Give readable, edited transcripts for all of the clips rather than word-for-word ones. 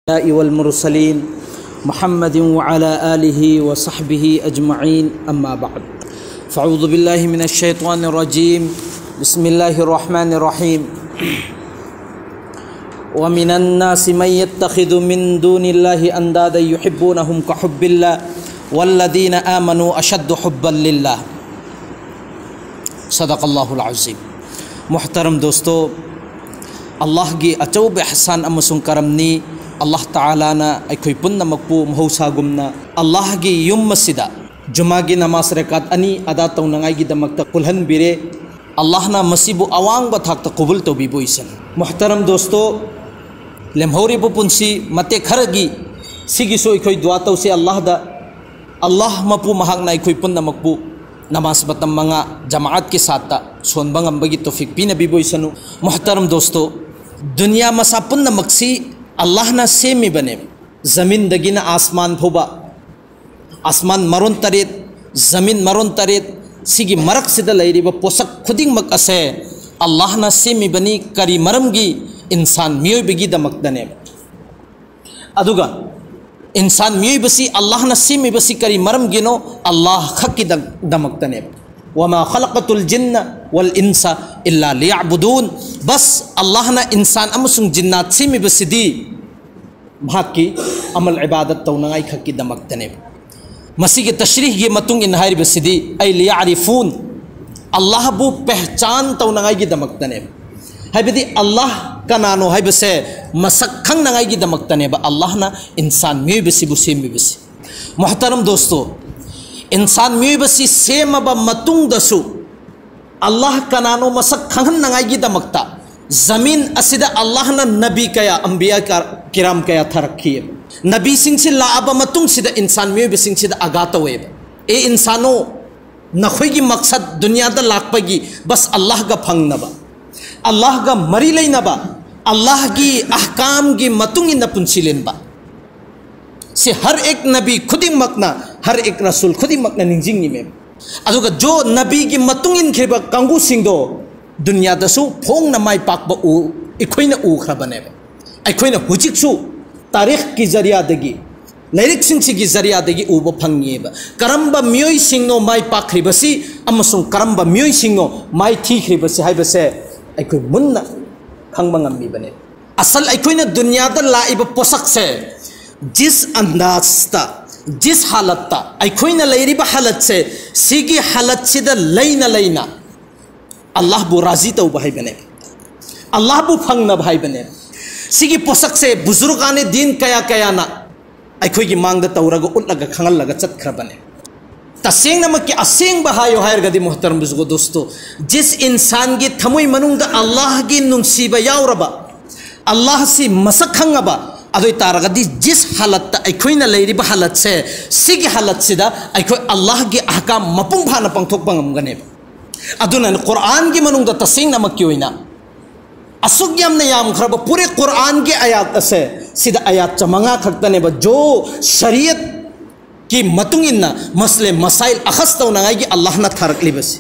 والمرسلين محمد وعلى آله وصحبه أجمعين أما بعد فأعوذ بالله من الشيطان الرجيم بسم الله الرحمن الرحيم ومن الناس من يتخذ من دون الله أندادا يحبونهم كحب الله والذين آمنوا أشد حبا لله صدق الله العظيم محترم دوستو اللہ کی اچوب احسان امسن کرمنی اللہ تعالیٰ نا ایکوئی پن مقبو محوسا گمنا اللہ کی یم مسجدہ جمعہ کی نماز رکعت انی ادا توننگائی کی دمکتا قلہن بیرے اللہ نا مسیب اوانگ بتھاکتا قبول تو بیبو اسن محترم دوستو لمحوری پنسی متے کھرگی سیگی سو ایکوئی دعاتو سے اللہ دا اللہ مپو محاق نا ایکوئی پن مقبو نماز بتم منگا جماعت کے ساتھ سون بنگم بگی توفیق پی نبی بوئی سنو محترم دوستو دنیا مسا پن مقسی اللہ نا سیمی بنے زمین دگینا آسمان بھوبا آسمان مرون تریت زمین مرون تریت سیگی مرق سیدہ لیری با پوسک خودنگ مک اسے اللہ نا سیمی بنی کری مرم گی انسان میوی بگی دا مقدنے ادوگا انسان میوی بسی اللہ نا سیمی بسی کری مرم گینو اللہ خکی دا مقدنے وما خلقت الجن والانس الا ليعبدون بس اللہ نا انسان امسن جنات سیمی بسی دی بھاک کی عمل عبادت توننگائی خکی دا مقدنے مسیح کی تشریح یہ متنگ انہائی بسی دی ای لیعرفون اللہ بو پہچان توننگائی کی دا مقدنے ہے بھی اللہ کا نانو ہے بسے مسکھنگ نگائی کی دمکتنے با اللہ نا انسان میوی بسی بو سیمی بسی محترم دوستو انسان میوی بسی سیم با متنگ دسو اللہ کا نانو مسکھنگ نگائی کی دمکتا زمین اسیدہ اللہ نا نبی کیا انبیاء کرام کیا تھا رکھی ہے نبی سنگ سے لعبا متنگ سیدہ انسان میوی بسنگ سیدہ آگاتا ہوئے اے انسانو نخوی کی مقصد دنیا دا لاک پگی بس اللہ کا پھنگ نبا اللہ کا مری لئی نبا اللہ کی احکام کی متنگی نپنسی لین با سے ہر ایک نبی خودی مکنا ہر ایک رسول خودی مکنا ننجنگی میں ادھو کہ جو نبی کی متنگین کھر با کنگو سنگ دو دنیا دسو پھونگ نمائی پاک با او اکھوئی نا اوکھرا بنے با اکھوئی نا حجک سو تاریخ کی ذریعہ دگی لیرک سنسی کی ذریعہ دگی او با پھنگی با کرم با میوئی سنگنو مائی پاک کھر بسی اما سن کرم با میوئی سنگنو مائی تھی کھر بسی ہائی بسے ایکوئی مننا کھنگ بنگم بھی بنے اصل ایکوئی نا دنیا دا لائب پوسک سے جس انداز تا جس حالت تا ایکوئی نا لیری با حالت سے سیگی حالت سے دا لینا اللہ بو راضی تا بھائی بنے اللہ بو پھنگ نا بھائی بنے سیگی پوسک سے بزرگان دین کیا نا ایکوئی کی مانگ دا تورگو ات لگا کھنگل لگا چت کھر بنے تسینگ نمک کی اسینگ بہایو ہائر گدی محترم بزرگو دوستو جس انسان کی تھموی منونگ دا اللہ کی ننسیبہ یاو ربا اللہ سی مسکھنگ با ادوی تارگدی جس حالت تا ایکوئی نا لیری با حالت سے سیگی حالت سی دا ایکوئی اللہ کی احکام مپنگ بھانا پنگ تھوک پنگم گنے ادونا قرآن کی منونگ دا تسینگ نمک کی ہوئینا اسوگ یام نے یام خرابا پورے قرآن کی آیات سے سیدھا آیات چمنگا کھکتنے با جو شریعت کی متنگین مسئلے مسائل اخستو نگائی کی اللہ نا تھارک لی بسی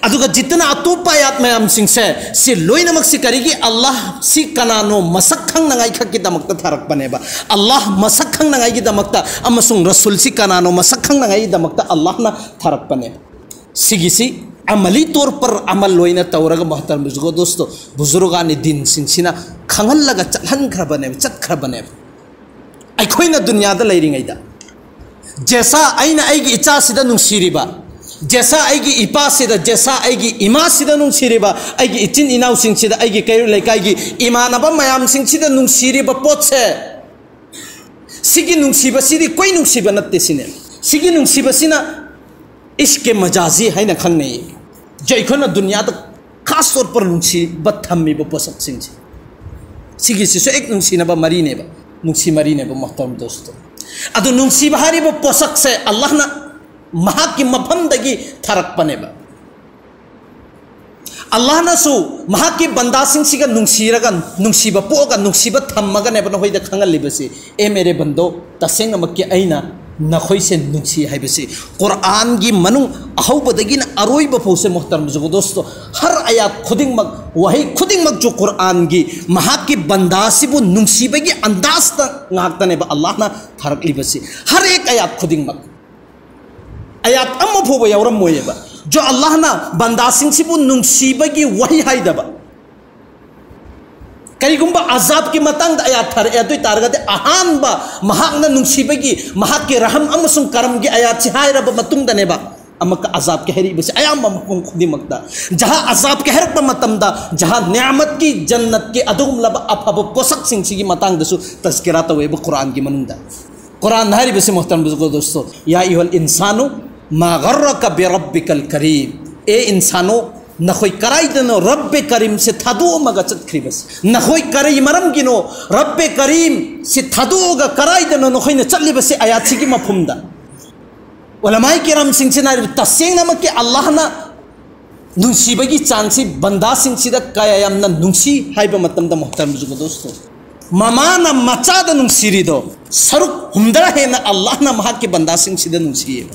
ادھو کا جتنا اتوپ آیات میں ہم سنگ سے لوئی نمک سی کری گی اللہ سی کنانو مسکھنگ نگائی کھا کی دمکتا تھارک بنے با اللہ مسکھنگ نگائی کی دمکتا اما سنگ رسول سی کنانو مسکھنگ نگائی کی دمکتا اللہ نا تھارک بنے با سیگی سی عملی طور پر عمل لوئی نا تورگا محترم بزرگو دوستو بزرگان دین سنسینا کھنگل لگا چلن کھر بنے با چت کھر بنے با ایکوئی نا دنیا دا لیرنگ ایدا جیسا اینا ایگی اچا سیدہ ننسیری با جیسا ایگی اپا سیدہ جیسا ایگی اما سیدہ ننسیری با ایگی اچن اناو سنگ سیدہ ایگی کئیو لیکا ایگی ایمان با میام سنگ سیدہ ننسیری با پوت سے سیگی ننسیبہ سیدی کوئی ننسیبہ نتے سینے سیگی ننسیبہ سینا عشق مجازی ہے نا کھنگ نہیں جو ایکھو نا دنیا دا خاص طور پر ننسیبت ہمی با پوسک سنگ سیگی سیسو ایک ننسینا با مرینے با ننسی مرینے با محترم دوستو ادو ننسی بہاری با پوسک سے اللہ نا مہا کی مبندگی تھرک پنے با اللہ نا سو مہا کی بندہ سنگ سی گا ننسی رگا ننسی با پوگا ننسی با تھم مگا نیبا نوئی دا کھنگل لی بسی اے میرے بندو تسینگ مکی اینا نخوي سے ننسی ہے بسی قرآن کی منو اہو بدگین اروئی بپو سے محترم بزرگو دوستو ہر آیات خودنگ مگ وہی خودنگ مگ جو قرآن کی مہا کی بنداسی وہ ننسی بگی انداز تا ناکتا نے با اللہ نا تھرک لی بسی ہر ایک آیات خودنگ مگ آیات اما پھو با یورم موئے با جو اللہ نا بنداسنگ سی وہ ننسی بگی وہی ہائی دبا کئی گمبا عذاب کی متنگ دا آیات تھر ایدوی تارگا دے اہان با محاق نا ننسیبے کی محاق کی رحم امسن کرم کی آیات چہائی رب متنگ دا نیبا اما کا عذاب کے حریب سے ایام با مکم خودی مکتا جہاں عذاب کے حرب با متم دا جہاں نعمت کی جنت کی ادوم لبا اپا با پوسک سنگ سی کی متنگ دا سو تذکرات ہوئے با قرآن کی مننگ دا قرآن نہاری بسی محترم بزرگو دوستو یا ایوہ الانسانو ما غرک بربک الکریم اے انسانو نخوی کرائی دنو رب کریم سے تھدو مگا چت کری بس نخوی کرائی مرم گنو رب کریم سے تھدو گا کرائی دنو نخوی نچلی بس آیات سی کی مفہوم دا علماء کرام سنگ سے ناری تسینگ نمک کہ اللہ نا ننسی بگی چانسی بندہ سنگ سی دا کیا یامنا ننسی ہائی با مطلب دا محترم بزرگو دوستو ممانا مچا دا ننسی ری دو سرک ہمدرہ ہے نا اللہ نا مہا کے بندہ سنگ سی دا ننسی ہے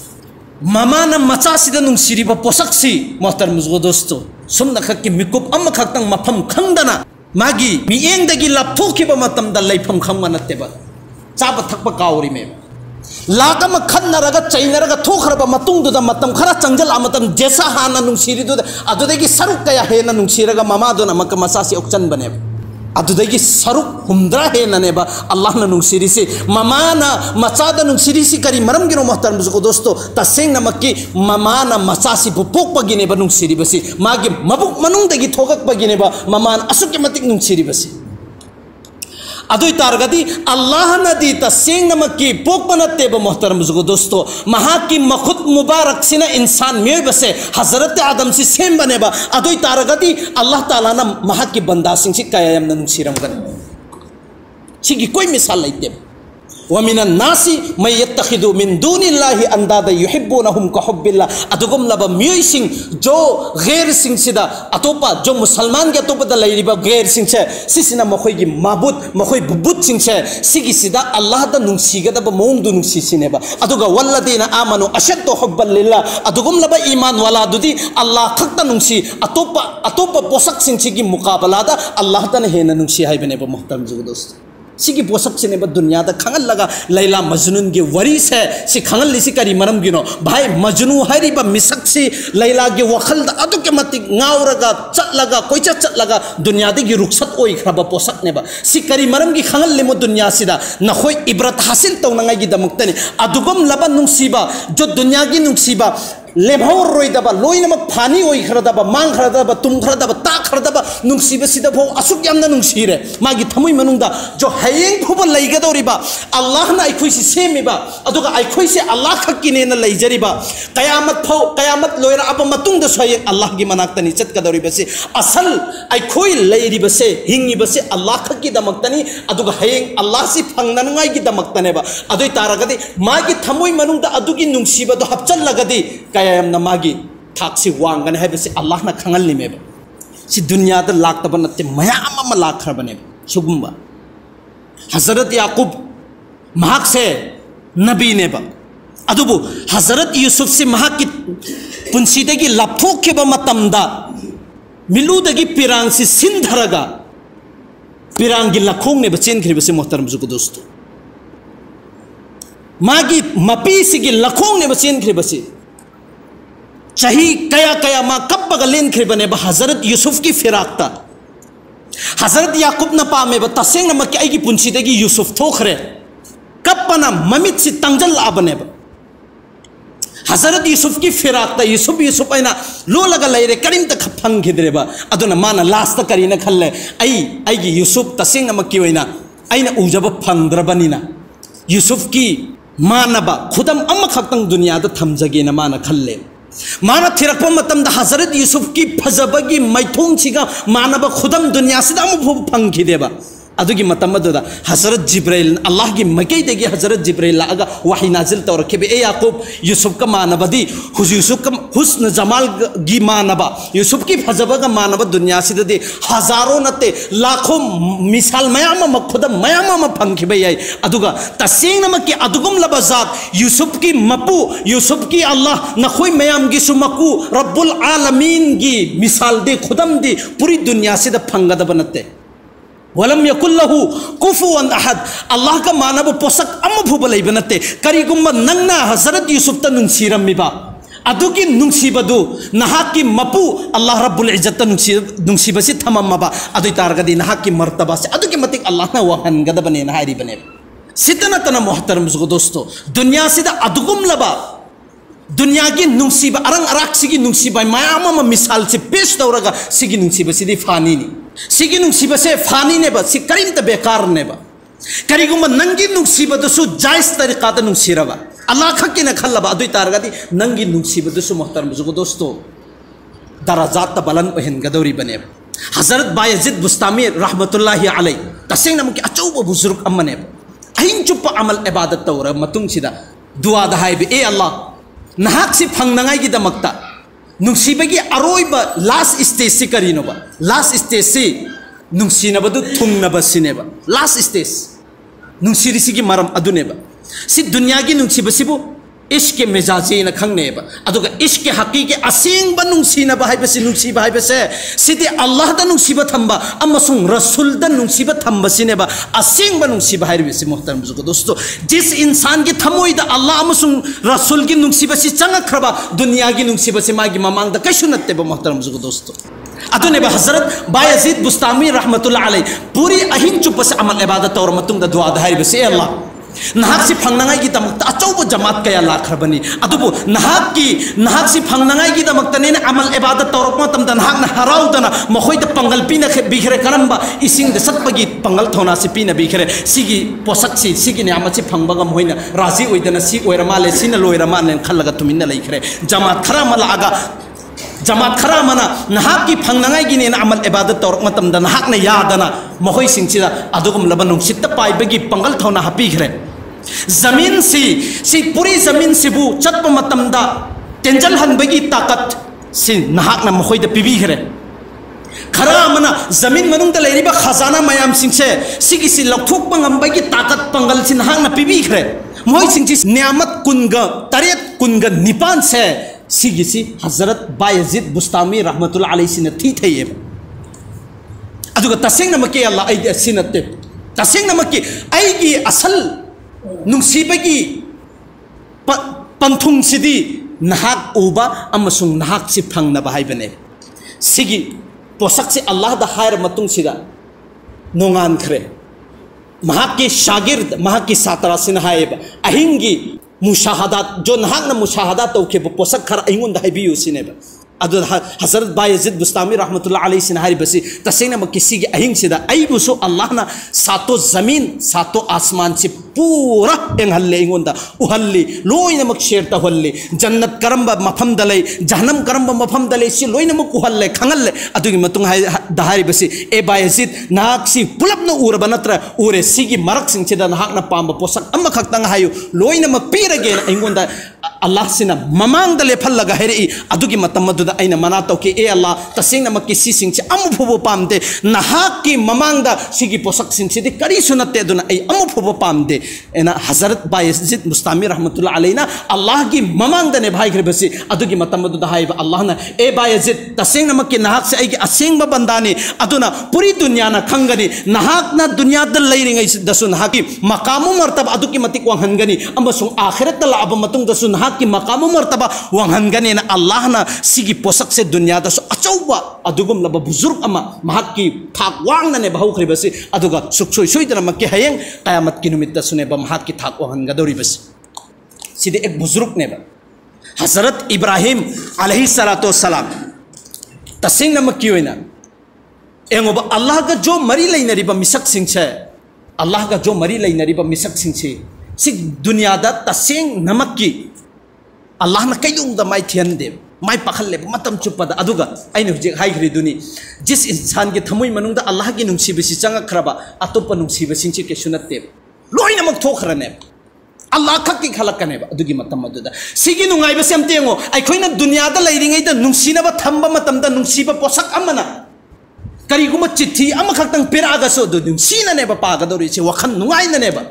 ممانا مچا سیدہ ننسیری با پوسک سی محترم بزرگو دوستو سمنا خک کی مکوب اما خکتنگ مفہم کھنگ دنا ماگی می اینگ دگی لاب توکی با مطم دا لیفم کھنگ منتے با چاپا تھک با کاوری میں لاغا ما کھن نرگا چای نرگا توخر با مطنگ دو دا مطم خرا چنجل آمتم جیسا ہانا ننسیری دو دا ادو دگی سرک کیا ہے نا ننسیرگا مما دو نا مکا مساسی اکچن بنے با ادو دگی سرک ہمدرہ ہے نا نیبا اللہ نا ننسیری سے ممانا مچا دا ننسیری سی کری مرم گنو محترم بزرگو دوستو تسینگ نمکی ممانا مچا سی بپوک با گینے با ننسیری بسی ماگی مبوک منون دگی تھوکک با گینے با ممان اسو کے متک ننسیری بسی ادوی تارگا دی اللہ نا دی تسینگ نمکی پوک بنتے با محترم بزرگو دوستو مہا کی مخود مبارک سینا انسان میوی بسے حضرت آدم سی سیم بنے با ادوی تارگا دی اللہ تعالیٰ نا مہا کی بندہ سنگ سی کیا یم ننسیرم گنے چیگی کوئی مثال لیتے با وَمِنَ النَّاسِ مَنْ يَتَّخِذُ مِن دُونِ اللَّهِ اندادا يُحِبُّونَهُمْ كَحُبِّ اللَّهِ ادوگم لبا میوی سنگ جو غیر سنگ سیدہ اتوپا جو مسلمان کے اتوپا دا لیری با غیر سنگ چھے سی سینا مخوی کی معبود مخوی ببود سنگ چھے سیگی سیدہ اللہ دا ننسی گا دا با مونگ دو ننسی سینے با ادوگا وَالَّذِينَ آمَنُوا أَشَدُّ حُبًّا لِلَّهِ ادوگم لبا ایمان والا دو دی اللہ خط دا ننسی اتوپا پوسک سنگ چھی کی مقابلہ دا اللہ دا نہینا ننسی ہائی بنے با محترم جو دوست سیگی پوسک سے نبا دنیا دا کھنگل لگا لیلا مجنون کی وریس ہے سی کھنگل لیسی کری مرم گنو بھائی مجنون ہے با مسک سی لیلا کی وخل دا ادو کے متی ناو رگا چت لگا کوئی چت لگا دنیا دی کی رخصت اوئی خرابا پوسک نبا سی کری مرم کی کھنگل لیمو دنیا سی دا نخوئی عبرت حاصل تو ننگا کی دا مکتنی ادوگم لبا ننسیبا جو دنیا کی ننسیبا لیبھور روئی دبا لوئی نمک پھانی ہوئی خردبا مانگ خردبا تم خردبا تا خردبا ننسیبا سیدہ بھو اسوک یامنا ننسیر ہے ماگی تھموی منوں دا جو حیین پھوبا لئی گا دوری با اللہ نا ایکوئی سی سیمی با ادوگا ایکوئی سی اللہ خکی نینا لئی جری با قیامت لوئی را ابا متون دا سوئی اللہ کی مناکتا نیچت کا دوری بسی اصل ایکوئی لئی ری بسی ہنگی بسی اللہ خکی دا مکتنی ادوگا حیین اللہ سی پھنگننگائی کی دا مکتنے با ادوی تارا گا دی ماگی تھموی منوں دا ادوگی ننسیبا دو حبچل لگا دی یم نماگی تھاکسی وانگن ہے بسی اللہ نا کھنگل نیمے با سی دنیا دا لاک تبنتے میاما لاک خر بنے با شگم با حضرت یعقوب محاق سے نبی نے با ادوبو حضرت یوسف سے محاق کی پنسیدے کی لپھوک کے با متم دا ملو دگی پیران سے سندھ رگا پیران کی لکھونگ نے بچین کری بسی محترم زکو دوستو ماگی مپیسی کی لکھونگ نے بچین کری بسی چاہی کیا ماں کب بغلین کھر بنے با حضرت یوسف کی فراق تا حضرت یعقوب نا پامے با تسینگ نا مکی آئی کی پنچی دے گی یوسف تھوکھرے کب پنا ممیت سی تنگجل آ بنے با حضرت یوسف کی فراق تا یوسف اینا لو لگا لئی رے کریم تا کھپنگ کھدرے با ادو نا مانا لاستا کری نا کھل لے آئی گی یوسف تسینگ نا مکی وینا اینا اوجب پھندر بنینا یوسف کی مانا با خودم اما خطنگ دنیا دا تھمزگی نا مانا کھل لے مانا تھرکپا متم دا حضرت یوسف کی پھزبگی میتھونگ چیگا مانا با خودم دنیا سے دا مبھو پھنگ کی دے با adugi matamadu da Hazrat Jibril Allah gi makai degi Hazrat Jibril la aga wahi nazil tawar kebe e Yaqub Yusuf ka manabadi Yusuf ka husn jamal gi manaba Yusuf ki fazaba ka manaba dunya sida de hazaro nate lakhom misal mayama makhuda mayama ma phangkhibe yai aduga tasing namak ki adugum labazat Yusuf ki mapu Yusuf ki Allah nakhoi mayam gi sumaku Rabbul Alamin gi misal de khudam de puri dunya sida phangada banate ولم يكن له كفوا احد الله کا معنی پوسک ام بھوبلای بنتے کریگم ننگنا حضرت یوسف ت ننسیرمیبا ادوگی ننسیبدو نہا کی مپو اللہ رب العزت ننسیبسی تھممبا ادوی تارگدی نہا کی مرتبہ سے ادوگی متک اللہ نہ وہن گد بنے نہاری بنے ستنا تنا محترم دوستو دنیا سے ادگم لبا دنیا کی ننسیبہ ارنگ اراک سگی ننسیبہ مایاما مثال سے پیش دورگا سگی ننسیبہ سیدی فانی نی سگی ننسیبہ سے فانی نے با سی کریم تا بیکار نے با کریگو ما ننگی ننسیبہ دسو جائز طریقہ تا ننسیرہ با اللہ کھکی نکھل با ادوی تارگا دی ننگی ننسیبہ دسو محترم دوستو درجات تا بلند پہن گدوری بنے با حضرت بایزید بستامی رحمت اللہ علیہ تسینگ نمکی اچھو با بزرگ امنے با این چپا عمل عبادت تورا متنگ سیدہ دعا دہائی بی اے اللہ نہاک سی پھنگنگائی کی دمکتا ننسیبہ کی اروئی با لاس اسٹیج سی کرینو با لاس اسٹیج سی ننسینبا دو تھنگنبا سینبا لاس اسٹیج ننسیری سی کی مرم ادونے با سی دنیا کی ننسیبہ سی بو عشق مزاجی نکھنگنے با ادو کا عشق حقیقی اسینگ با ننسینبا ہے بسی ننسیبہ ہے بسی سیدی اللہ دا ننسیبہ تھمبا اما سن رسول دا ننسیبہ تھمبا سینبا اسینگ با ننسیبہ ہے بسی محترم بزرگ دوستو جس انسان کی تھموئی دا اللہ اما سن رسول کی ننسیبہ سی چنگ کربا دنیا کی ننسیبہ سی ماں کی ممانگ دا کشنتے با محترم بزرگ دوستو ادو نے با حضرت بایزید بستامی رحمت اللہ علیہ پوری اہین چپ سے عمل عبادت اور متنگ دا دعا دہائی بسی اے اللہ نہاک سی پھنگنگائی کی دمکتا اچھو جماعت کیا لاکھ ربنی ادو نہاک سی پھنگنگائی کی دمکتا نینے عمل عبادت توروکما تم دا نہاک نا حراو دنا مخوی دا پنگل پینا بیکھرے کرنبا اسنگ دا ست پگی پنگل تھونا سی پینا بیکھرے سیگی پوسک سیگی نعمت سی پھنگ بگم ہوئی نا راضی ہوئی دنا سی اوی رمالے سی نلوی رمالے کھل لگا تمہیں نہ لئیکھرے جماعت خرا ملا آگا جماعت خرا منا نہاک کی پھنگنگائی کی نینا عمل عبادت توروکما تم دا نہاک نا یادنا مخوی سنگ چیزا ادوگم لبنوں ست پائی بگی پنگل تھونا ہپیکھرے زمین سی پوری زمین سی بو چت پا متم دا تنجل ہن بگی طاقت سی نہاک نا مخوی دا پیبی گھرے کھرا منا زمین منوں دا لیری با خزانہ میام سنگ سے سیگی سی لکھوک پا ngam بگی طاقت پنگل سی نہاک نا پیبی گھرے مخوی سنگ چیز نعمت کنگا تریت کنگا نپان سے سیگی سی حضرت بایزید بستامی رحمت اللہ علیہ سی نتی تھے یہ ادو کا تسنگ نمکی اللہ ایدی اسی نتے تسنگ نمکی ایدی اصل ننسیبہ کی پنتھنگ سیدی نہاک اوبا اما سنگ نہاک سی پھنگ نبائی بنے سیگی پوسک سے اللہ دا خیر متنگ سیدہ نونگان کرے مہاک کی شاگرد مہاک کی ساترہ سے نہائے با اہنگی مشاہدات جو نہاک نا مشاہدات توکے با پوسک کھر اہنگون دا بیو سینے با ادو حضرت بایزید بستامی رحمت اللہ علیہ سنہاری بسی تسینہ ما کسی کی اہنگ سیدہ ای بسو اللہ نا ساتو زمین ساتو آسمان سے پورا انہلے انگون دا اہلی لوئی نمک شیرتا ہولی جنت کرم با مفہم دلے جہنم کرم با مفہم دلے سی لوئی نمک اہلے کھنگل لے ادو کی متنگ دہاری بسی اے بایزید ناک سی پلب نا اور بنت رہا اور سی کی مرک سنگ سیدہ ناک نا پام با پوسک اما کھکتنگ ہائیو لوئی نمک پیر گئے انگون دا اللہ سینا ممانگ دلے پھل لگا ہے رئی ادو کی متمدو دا اینا مناتو کہ اے اللہ تسینگ نمک کسی سنگ سے امو پھوبو پام دے نہاک کی ممانگ دا سیگی پوسک سنگ سے دے کری سنتے دو نا ای امو پھوبو پام دے اینا حضرت بایزید مستامی رحمت اللہ علیہ نا اللہ کی ممانگ دا نبھائی کر بسی ادو کی متمدو دا ہائی با اللہ نا اے بایزید تسینگ نمک کی نہاک سے ای کی اسینگ با بندانی ادو نا پوری دنیا نا کھنگنی نہاک نا دنیا دل لئی رنگی دسو نہاک کی مقام و مرتب ادو کی متک وانگنی اما سن آخرت اللہ ابا متنگ دسو نہاک کی مقام و مرتبہ وانگنی نا اللہ نا سیگی پوسک سے دنیا دسو اچوبا ادوگم لبا بزرگ اما مہاک کی تھاک وانگ نے بہو خری بسی ادوگا سکسوئی سوئی در مکی حیینگ قیامت کی نمیت دسونے با مہاک کی تھاک وانگ دوری بسی سیدھے ایک بزرگ نے با حضرت ابراہیم علیہ السلام تسنگ نمک کیوئی نا اینگو با اللہ کا جو مری لئی نری با مسک سنگ چھے اللہ کا جو مری لئی نری با مسک سنگ چھے سی دنیا دا تسنگ نمک کی اللہ نا کئی دا مائی تھین دے mai pakhal le matam chupada aduga aina hujik hai khriduni jis insan ki thamoi manungda Allah ki nungsi besi changa khraba atopa nungsi besi chi ke sunatte loina mak thokhrane Allah khakki khalakane ba adugi matam aduda sigi nungai ba sem tengo ai khoina dunya da leiringai da nungsina ba thamba matam da nungsi ba posak amana kari guma chithi ama khaktang piraga so du nungsina ne ba paga dori che wakhan nungai na ne ba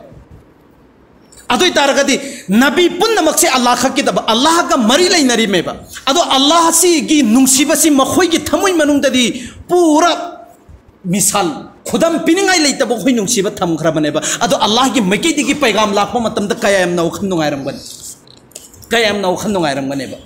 adoi taragadi nabi punna makse Allah khakki da Allah ga mari lai nari me ba ado Allah si gi nungsi ba si makhoi gi thamoi manung da di pura misal khudam piningai leita bo khoi nungsi ba tham khra bane ba ado Allah gi maki di gi paigam lakpa matam da kayam na ukhan nungai ram ban kayam na ukhan nungai ram bane ba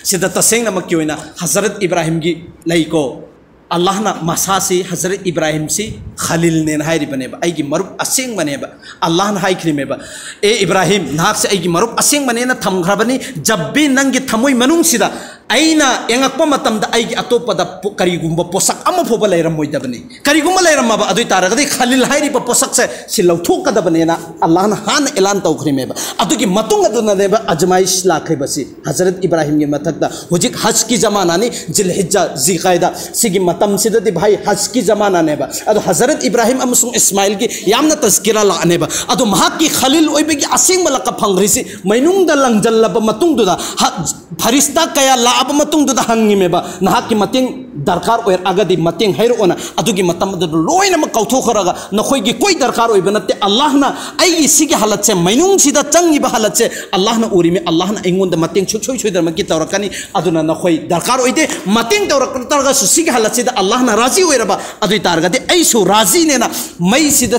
sida taseng na makki oina Hazrat Ibrahim gi laiko Allah na masasi Hazrat Ibrahim si Khalil ne hairi bane ba aigi marub aseng bane ba Allah na hai khri me ba e Ibrahim nak se aigi marub aseng bane na tham khra bani jabbi nangi thamoi manung sida aina engakpa matam da aigi atopa da kari gumba posak ama phoba lairam moida bani kari gumba lairam ma ba adoi taragadi Khalil hairi ba posak se silau thok da bane na Allah na han elan tau khri me ba adugi matung aduna ne ba ajmaish la khai ba si Hazrat Ibrahim gi matak da hojik haj ki zamana ni Zilhijja Zilqaida sigi matam sida di bhai haj ki zamana ne ba ado Hazrat Ibrahim amusung Ismail gi yamna tazkira la ne ba ado mahak ki Khalil oibe gi asing malaka phangri si mainung da langjal la ba matung du da farista kaya la aba matung da hangi me ba nahak ki mating darkar oir agadi mating hairo ona adugi matam da loina ma kautho kharaga na khoi gi koi darkar oi banate Allah na ai sigi halat se mainung sida changi ba halat se Allah na uri me Allah na ingon da mating choi choi dar ma ki tawrakani aduna na khoi darkar oi de mating tawrak targa su sigi halat se da Allah na razi oi raba adui targa de ai su razi ne na mai sida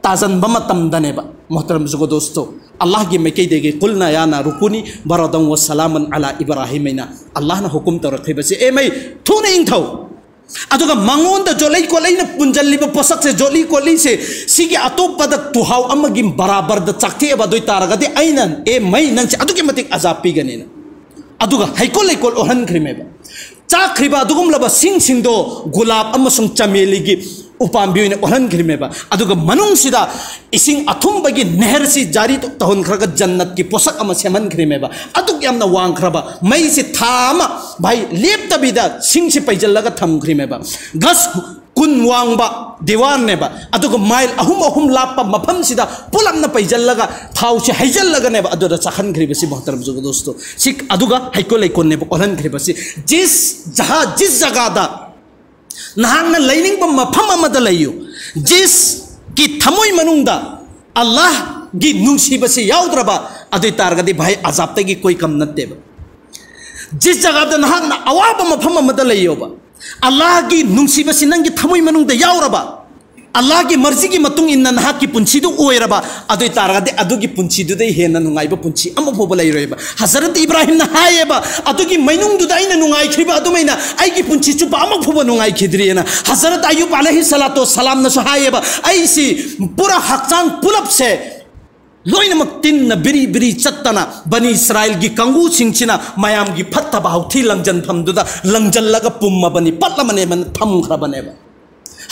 tazan ba matam da ne ba muhtaram zugo dosto Allah gi mekei dege qulna ya na rukuni baradan wa salaman ala ibrahimina Allah na hukum tawrakhi basi e mai thune ing thau aduga mangon da jolai ko laina punjalli ba posak se joli ko li se sigi atop padak tu hau amagi barabar da chakthi ba doi taraga de ainan e mai nang se adugi matik azab pi ganina aduga haikol laikol ohan krime ba chakriba adugum laba sing do gulab amasung chameli gi upambi ne ohan krime ba aduga manung sida ising athum bagi neher si jari to tahun khraga jannat ki posak ama seman krime ba adug yamna wang khraba mai se thama bhai lep tabida sing se paijal laga tham krime ba gas kun wang ba diwan ne ba aduga mail ahum lapa mafam sida pulam na paijal laga thau se haijal laga ne ba aduda chakhan kribe si muhtaram zugo dosto sik aduga haiko laikon ne ba ohan kribe si jis jaga da nahangna laining ba mafam amada layo jis ki thamoi manungda Allah gi nungsi basi yaudraba adoi targadi bhai azab ta gi koi kam natte ba jis jaga da nahangna awaba mafam amada layo ba Allah gi nungsi basi nangi thamoi manungda yauraba Allah gi marzi gi matung inna nahak ki punchi du oiraba adoi targadi adugi punchi du dei hena nungai ba punchi amma phoba lairoiba Hazrat Ibrahim na hayeba adugi mainung du daina nungai khiba adumaina ai gi punchi chu ba amma phoba nungai khidriena Hazrat Ayub alaihi salatu wassalam na hayeba ai si pura hakchang pulap se loina mak tin na biri chattana bani Israel gi kangu singchina mayam gi phatta ba hauthi langjan phamdu da langjal laga pumma bani patla mane man tham khra bane ba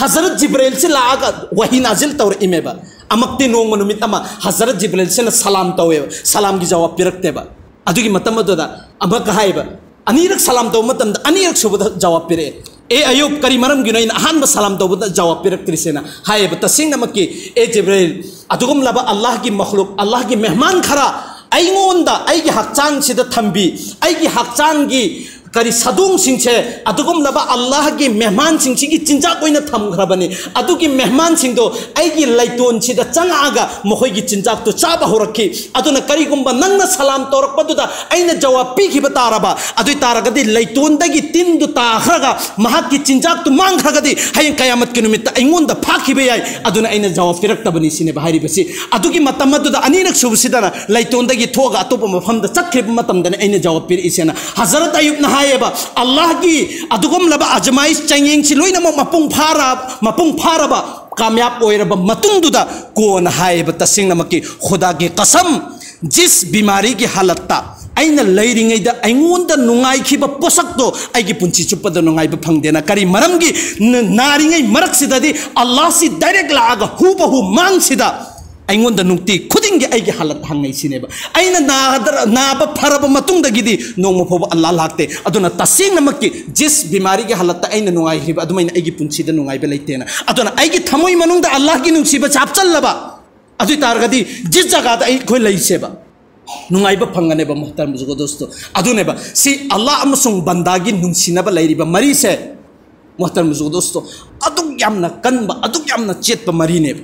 Hazrat Jibril se laaga wahi nazil tawr imeba amakti nong manumit ama Hazrat Jibril se na salam tawe salam gi jawab pirakte ba adugi matam da amak haiba anirak salam taw matam da anirak subada jawab pire e Ayub kari maram gi nain ahan ba salam taw da jawab pirak trisena haiba tasing namakki e Jibril adugum laba Allah gi makhluk Allah gi mehman khara aingonda ai gi hakchang sida thambi ai gi hakchang gi kari sadung singche adugum laba Allah gi mehman singchi gi chinja koina tham khrabani adugi mehman sing do ai gi laiton chida changa aga mohoi gi chinja to chaba horakhi aduna kari gumba nangna salam torak paduda aina jawab pi gi bataraba adui taragadi laiton dagi tin du ta khraga mahak gi chinja to mang khragadi hayin kayamat ki numit aingon da phakhi be yai aduna aina jawab firak tabani sine bahari basi adugi matamadu da anirak subsidana laiton dagi thoga atopa mafam da chakhrib matam da aina jawab pir isena Hazrat Ayub na Allah gi adugum laba ajmais changeng si loina mapung phara ba kamyab oiraba matung duda ko na haiba tasing namaki khuda gi qasam jis bimari gi halatta aina leiringai da aingon da nungai khiba posak to ai gi punchi chupa da nungai ba phangdena kari maram gi naringai marak sida di Allah si direct la aga hu mang sida ꯑꯩꯉꯣꯟꯗ ꯅꯨꯡꯇꯤ ꯈꯨꯗꯤꯡꯒꯤ ꯑꯩꯒꯤ ꯍꯥꯂꯠ ꯍꯪꯉꯩꯁꯤꯅꯦꯕ ꯑꯩꯅ ꯅꯥꯕ ꯐꯔꯕ ꯃꯇꯨꯡꯗꯒꯤꯗꯤ ꯅꯣꯡꯃ ꯐꯥꯎꯕ ꯑꯜꯂꯥꯍ ꯂꯥꯛꯇꯦ ꯑꯗꯨꯅ ꯇꯁꯦꯡꯅꯃꯛꯀꯤ ꯖꯤꯁ ꯕꯤꯃꯥꯔꯤꯒꯤ ꯍꯥꯂꯠꯇ ꯑꯩꯅ ꯅꯨꯡꯉꯥꯏꯈꯤꯕ ꯑꯗꯨꯃꯥꯏꯅ ꯑꯩꯒꯤ ꯄꯨꯟꯁꯤꯗ ꯅꯨꯡꯉꯥꯏꯕ ꯂꯩꯇꯦꯅ ꯑꯗꯨꯅ ꯑꯩꯒꯤ ꯊꯃꯣꯏ ꯃꯅꯨꯡꯗ ꯑꯜꯂꯥꯍꯒꯤ ꯅꯨꯡꯁꯤꯕ ꯆꯥꯞꯆꯜꯂꯕ ꯑꯗꯨ ꯇꯥꯔꯒꯗꯤ ꯖꯤꯁ ꯖꯒꯥꯗ ꯑꯩꯈꯣꯏ ꯂꯩꯁꯦꯕ ꯅꯨꯡꯉꯥꯏꯕ ꯐꯪꯒꯅꯦꯕ ꯃꯨꯍꯇꯔꯝ ꯕꯨꯖꯨꯔꯒ ꯗꯣꯁꯇꯣ ꯑꯗꯨꯅꯦꯕ ꯁꯤ ꯑꯜꯂꯥꯍ ꯑꯃꯁꯨꯡ ꯕꯟꯗꯥꯒꯤ ꯅꯨꯡꯁꯤꯅꯕ ꯂꯩꯔꯤꯕ ꯃꯔꯤꯁꯦ ꯃꯨꯍꯇꯔꯝ ꯕꯨꯖꯨꯔꯒ ꯗꯣꯁꯇꯣ ꯑꯗꯨꯛ ꯌꯥꯝꯅ ꯀꯟꯕ ꯑꯗꯨꯛ ꯌꯥꯝꯅ ꯆꯦꯠꯄ ꯃꯔꯤꯅꯦꯕ